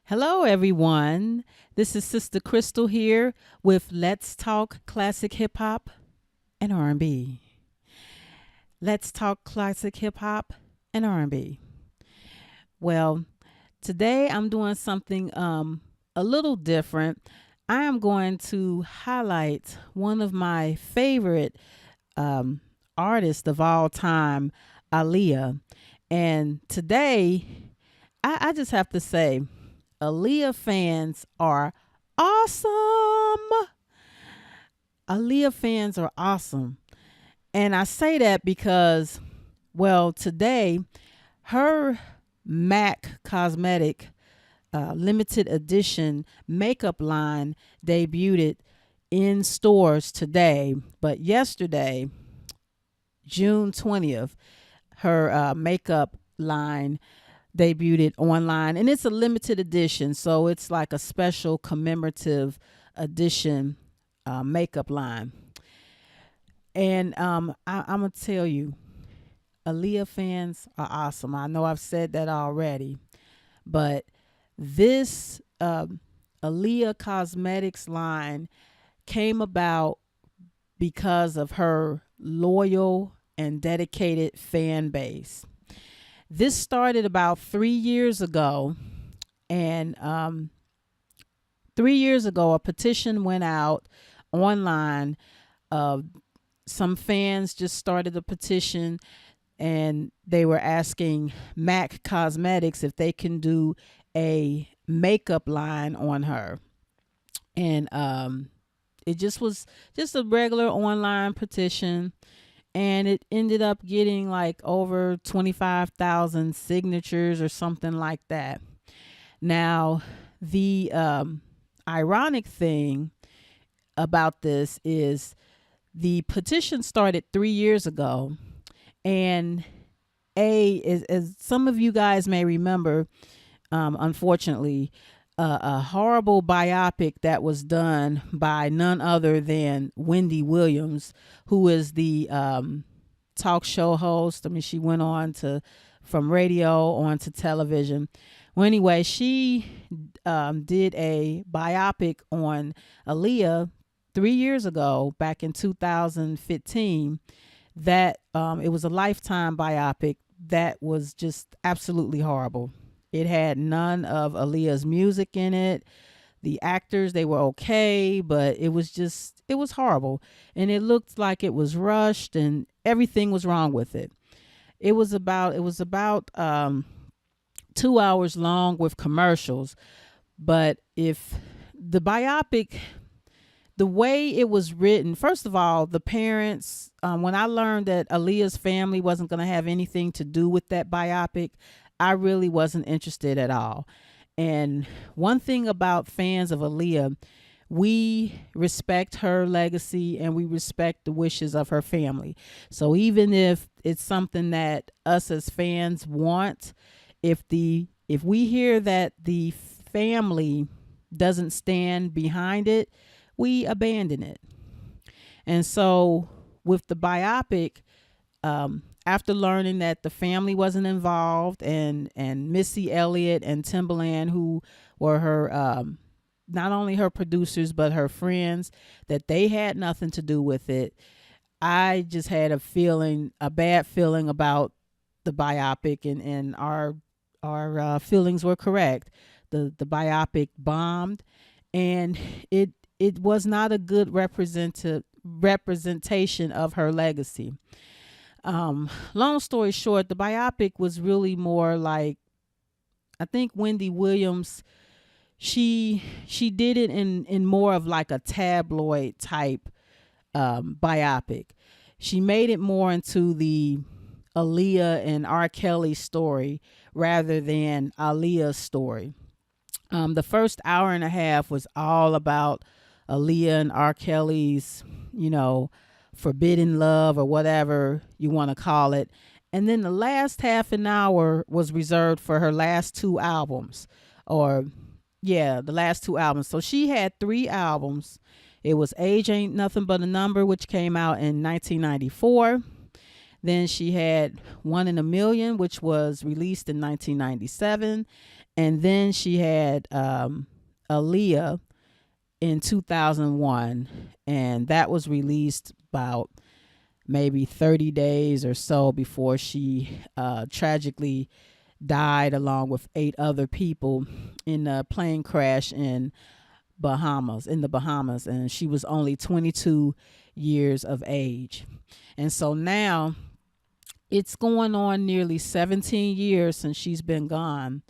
Hello, everyone. This is Sister Crystal here with Let's Talk Classic Hip Hop and R&B. Let's talk classic hip hop and R&B. Well, today I'm doing something a little different. I am going to highlight one of my favorite um, artists of all time, Aaliyah. And today, I just have to say, Aaliyah fans are awesome. Aaliyah fans are awesome. And I say that because, well, today, her MAC Cosmetic limited edition makeup line debuted in stores today. But yesterday, June 20th, her makeup line debuted online, and it's a limited edition, so it's like a special commemorative edition makeup line. And I'm gonna tell you, Aaliyah fans are awesome. I know I've said that already, but this Aaliyah Cosmetics line came about because of her loyal and dedicated fan base. This started about 3 years ago, and 3 years ago, a petition went out online. Uh, some fans just started a petition, and they were asking MAC Cosmetics if they can do a makeup line on her. And it just was just a regular online petition, and it ended up getting like over 25,000 signatures or something like that. Now, the ironic thing about this is the petition started 3 years ago, and as some of you guys may remember, unfortunately, a horrible biopic that was done by none other than Wendy Williams, who is the talk show host. I mean, she went on to from radio on to television. Well, anyway, she did a biopic on Aaliyah 3 years ago, back in 2015. That it was a Lifetime biopic that was just absolutely horrible. It had none of Aaliyah's music in it. The actors, they were okay, but it was horrible. And it looked like it was rushed and everything was wrong with it. It was about 2 hours long with commercials. But if the biopic, the way it was written, first of all, the parents, when I learned that Aaliyah's family wasn't going to have anything to do with that biopic, I really wasn't interested at all. And one thing about fans of Aaliyah, we respect her legacy and we respect the wishes of her family. So even if it's something that us as fans want, if we hear that the family doesn't stand behind it, we abandon it. And so with the biopic, after learning that the family wasn't involved, and Missy Elliott and Timbaland, who were her not only her producers but her friends, that they had nothing to do with it, I just had a bad feeling about the biopic, and our feelings were correct. The biopic bombed, and it was not a good representation of her legacy. Long story short, the biopic was really more like, I think Wendy Williams, she did it in more of like a tabloid type biopic. She made it more into the Aaliyah and R. Kelly story rather than Aaliyah's story. The first hour and a half was all about Aaliyah and R. Kelly's, forbidden love or whatever you want to call it. And then the last half an hour was reserved for her last two albums, or yeah, the last two albums. So she had three albums. It was Age Ain't Nothing But a Number, which came out in 1994. Then she had One in a Million, which was released in 1997. And then she had Aaliyah in 2001. And that was released about maybe 30 days or so before she tragically died along with 8 other people in a plane crash in the Bahamas, and she was only 22 years of age. And so now it's going on nearly 17 years since she's been gone.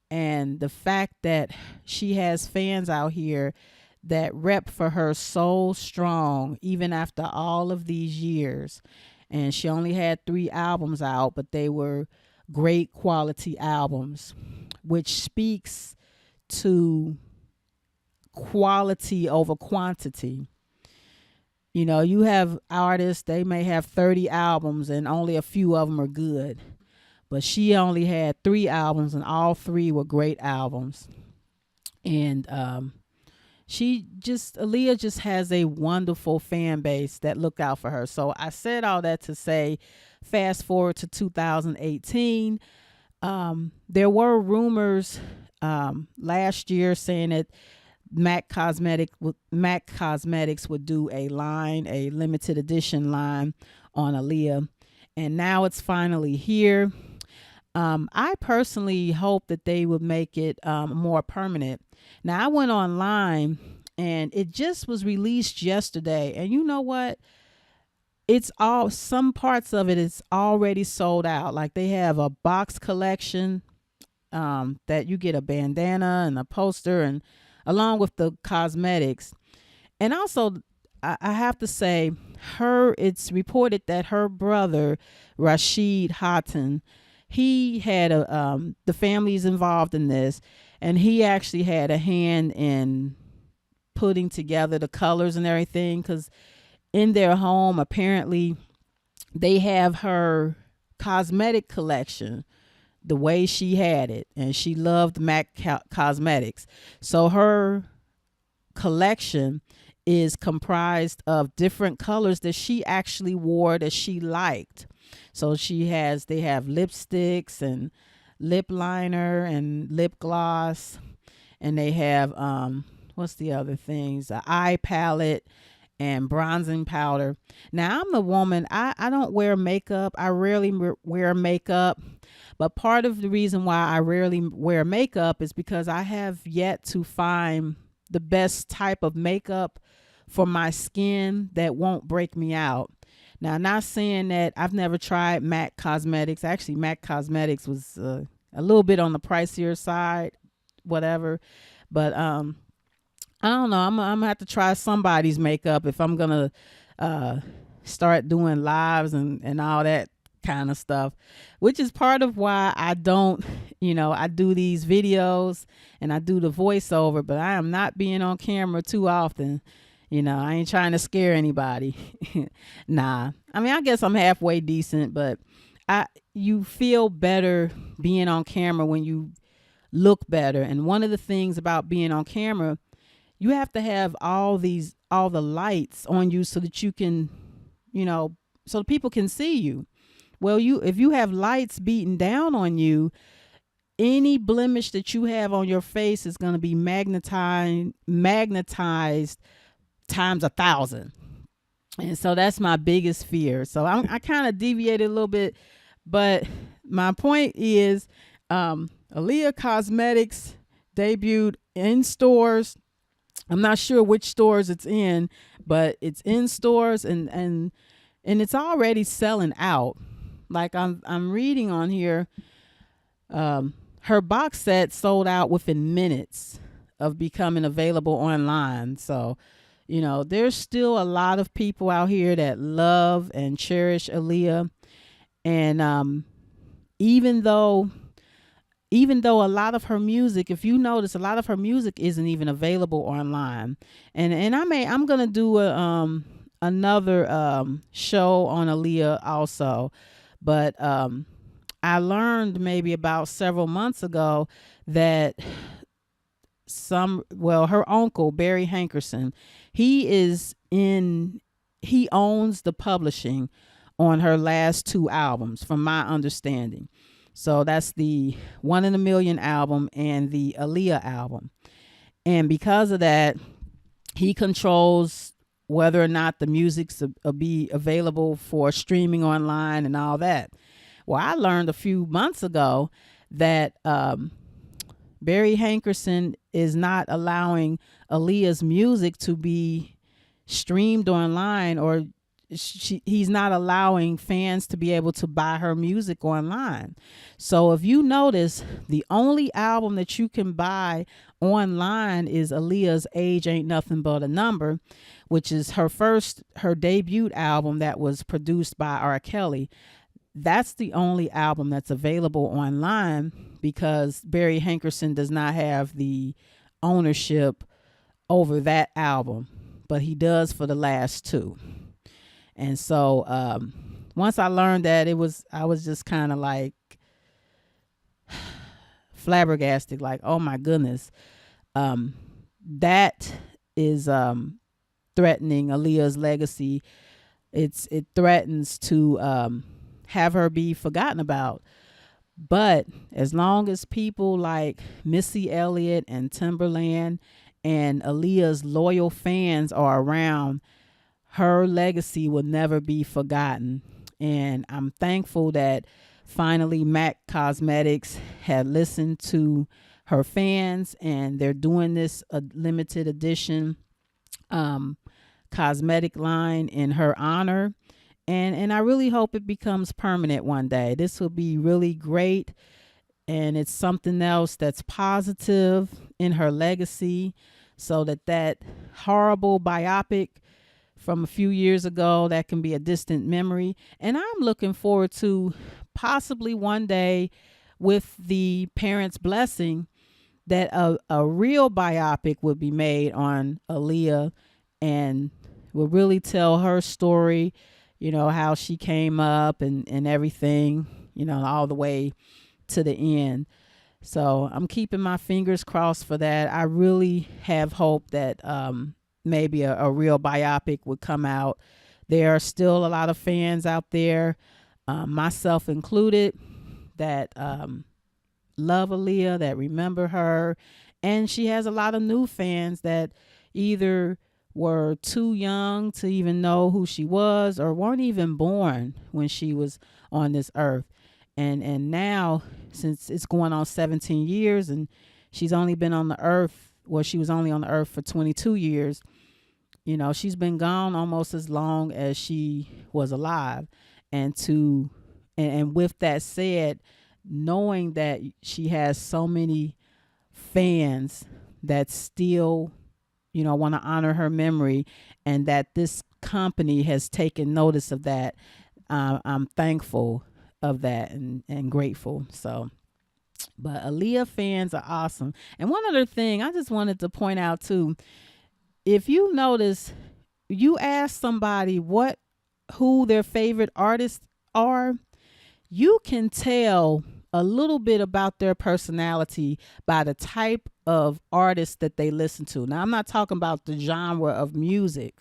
And the fact that she has fans out here that rep for her so strong, even after all of these years. And she only had 3 albums out, but they were great quality albums, which speaks to quality over quantity. You know, you have artists, they may have 30 albums and only a few of them are good. But she only had 3 albums and all 3 were great albums. And Aaliyah just has a wonderful fan base that look out for her. So I said all that to say, fast forward to 2018. There were rumors last year saying that MAC Cosmetics would do a limited edition line on Aaliyah. And now it's finally here. I personally hope that they would make it more permanent. Now, I went online and it just was released yesterday. And you know what? Some parts of it is already sold out. Like they have a box collection that you get a bandana and a poster and along with the cosmetics. And also, I have to say, it's reported that her brother, Rasheed Haughton, he had the family's involved in this, and he actually had a hand in putting together the colors and everything, because in their home, apparently, they have her cosmetic collection the way she had it, and she loved MAC Cosmetics. So her collection is comprised of different colors that she actually wore that she liked. So they have lipsticks and lip liner and lip gloss, and they have what's the other things? An eye palette and bronzing powder. Now, I'm the woman, I don't wear makeup. I rarely wear makeup. But part of the reason why I rarely wear makeup is because I have yet to find the best type of makeup for my skin that won't break me out. Now, not saying that I've never tried MAC Cosmetics. Actually, MAC Cosmetics was a little bit on the pricier side, whatever. But I don't know. I'm going to have to try somebody's makeup if I'm going to start doing lives and all that kind of stuff, which is part of why I don't, I do these videos and I do the voiceover, but I am not being on camera too often. I ain't trying to scare anybody. Nah. I mean, I guess I'm halfway decent, but you feel better being on camera when you look better. And one of the things about being on camera, you have to have all the lights on you so that you can, so people can see you. Well, if you have lights beating down on you, any blemish that you have on your face is going to be magnetized times 1,000. And so that's my biggest fear. So I kind of deviated a little bit, but my point is Aaliyah Cosmetics debuted in stores. I'm not sure which stores it's in, but it's in stores and it's already selling out. Like I'm reading on here, her box set sold out within minutes of becoming available online. So, there's still a lot of people out here that love and cherish Aaliyah. And even though a lot of her music, if you notice, a lot of her music isn't even available online. And I'm gonna do another show on Aaliyah also. But I learned maybe about several months ago that her uncle, Barry Hankerson, he owns the publishing on her last two albums, from my understanding. So that's the One in a Million album and the Aaliyah album. And because of that, he controls whether or not the music's will be available for streaming online and all that. Well, I learned a few months ago that Barry Hankerson is not allowing Aaliyah's music to be streamed online, or he's not allowing fans to be able to buy her music online. So if you notice, the only album that you can buy online is Aaliyah's Age Ain't Nothing But a Number, which is her debut album that was produced by R. Kelly. That's the only album that's available online because Barry Hankerson does not have the ownership over that album, but he does for the last two. And so once I learned that, I was just kind of like flabbergasted, like, oh my goodness, that is threatening Aaliyah's legacy. It threatens to have her be forgotten about. But as long as people like Missy Elliott and Timbaland and Aaliyah's loyal fans are around, her legacy will never be forgotten. And I'm thankful that finally MAC Cosmetics had listened to her fans, and they're doing this limited edition cosmetic line in her honor. And I really hope it becomes permanent one day. This will be really great. And it's something else that's positive in her legacy, so that horrible biopic from a few years ago, that can be a distant memory. And I'm looking forward to possibly one day, with the parents' blessing, that a real biopic would be made on Aaliyah and will really tell her story, how she came up and everything, all the way to the end. So I'm keeping my fingers crossed for that. I really have hope that maybe a real biopic would come out. There are still a lot of fans out there, myself included, that love Aaliyah, that remember her. And she has a lot of new fans that either were too young to even know who she was, or weren't even born when she was on this earth. And now, since it's going on 17 years and she's only been on the earth, she was only on the earth for 22 years, she's been gone almost as long as she was alive. And with that said, knowing that she has so many fans that still, want to honor her memory, and that this company has taken notice of that, I'm thankful of that and grateful. So, but Aaliyah fans are awesome. And one other thing I just wanted to point out too, if you notice, you ask somebody who their favorite artists are, you can tell a little bit about their personality by the type of artist that they listen to. Now, I'm not talking about the genre of music,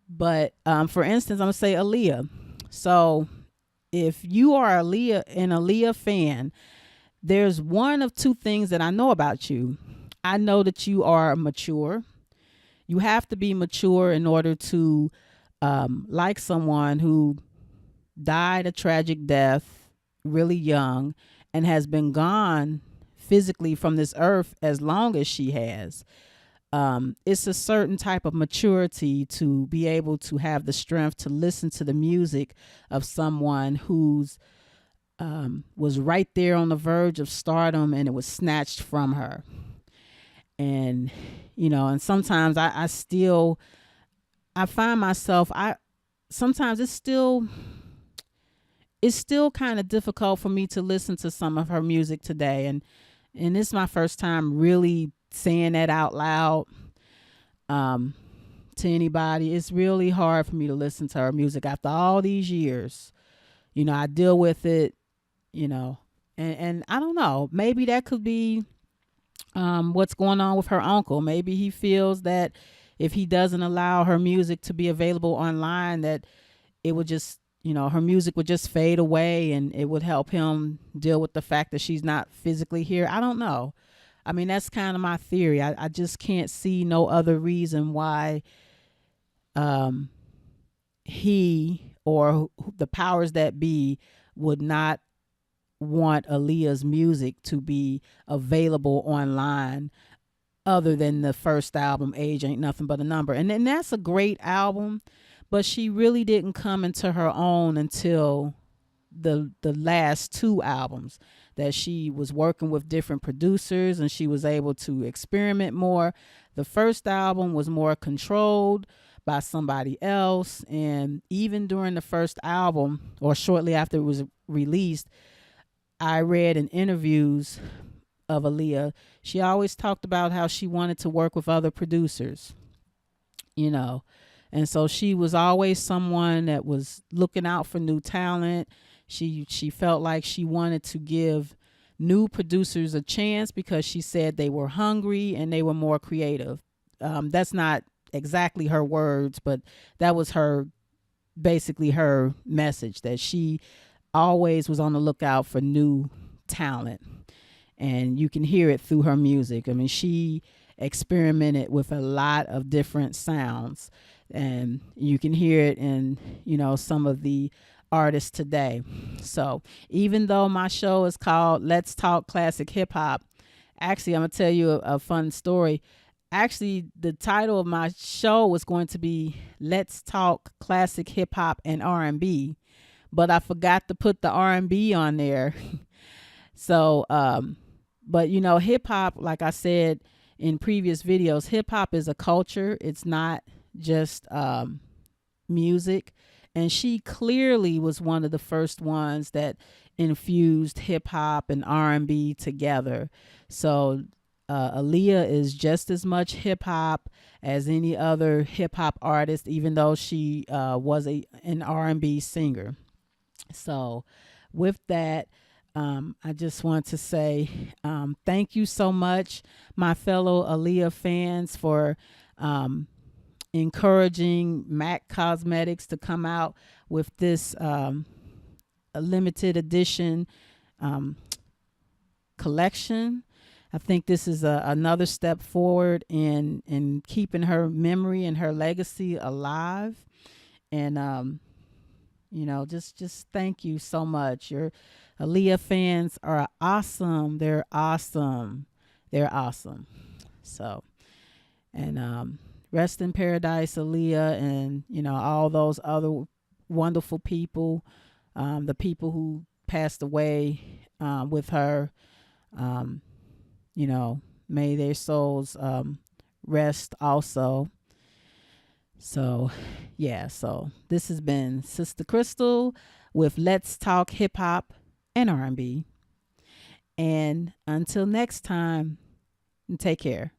but for instance, I'm going to say Aaliyah. So if you are an Aaliyah fan, there's one of two things that I know about you. I know that you are mature. You have to be mature in order to like someone who died a tragic death really young and has been gone physically from this earth as long as she has. It's a certain type of maturity to be able to have the strength to listen to the music of someone who's was right there on the verge of stardom and it was snatched from her. And and sometimes I find myself, sometimes it's still kind of difficult for me to listen to some of her music today. And this is my first time really saying that out loud to anybody. It's really hard for me to listen to her music after all these years. I deal with it, and I don't know, maybe that could be what's going on with her uncle. Maybe he feels that if he doesn't allow her music to be available online, that it would just her music would just fade away and it would help him deal with the fact that she's not physically here. I don't know. I mean, that's kind of my theory. I just can't see no other reason why um, he or the powers that be would not want Aaliyah's music to be available online other than the first album, Age Ain't Nothing But a Number. And then that's a great album, but she really didn't come into her own until the last two albums, that she was working with different producers and she was able to experiment more. The first album was more controlled by somebody else, and even during the first album or shortly after it was released, I read in interviews of Aaliyah, she always talked about how she wanted to work with other producers, you know. And so she was always someone that was looking out for new talent. She felt like she wanted to give new producers a chance because she said they were hungry and they were more creative. That's not exactly her words, but that was basically her message, that she always was on the lookout for new talent. And you can hear it through her music. I mean, she experimented with a lot of different sounds, and you can hear it in, some of the artists today. So even though my show is called Let's Talk Classic Hip Hop, actually, I'm going to tell you a fun story. Actually, the title of my show was going to be Let's Talk Classic Hip Hop and R&B, but I forgot to put the R&B on there. So, but hip hop, like I said in previous videos, hip hop is a culture. It's not just music. And she clearly was one of the first ones that infused hip hop and R&B together. So Aaliyah is just as much hip hop as any other hip hop artist, even though she was an R&B singer. So with that, I just want to say thank you so much, my fellow Aaliyah fans, for encouraging MAC Cosmetics to come out with this a limited edition collection. I think this is another step forward in keeping her memory and her legacy alive. And just thank you so much. Your Aaliyah fans are awesome. They're awesome. They're awesome. So, and rest in paradise, Aaliyah, and all those other wonderful people, the people who passed away with her. May their souls rest also. So, yeah, so this has been Sister Crystal with Let's Talk Hip Hop and R&B. And until next time, take care.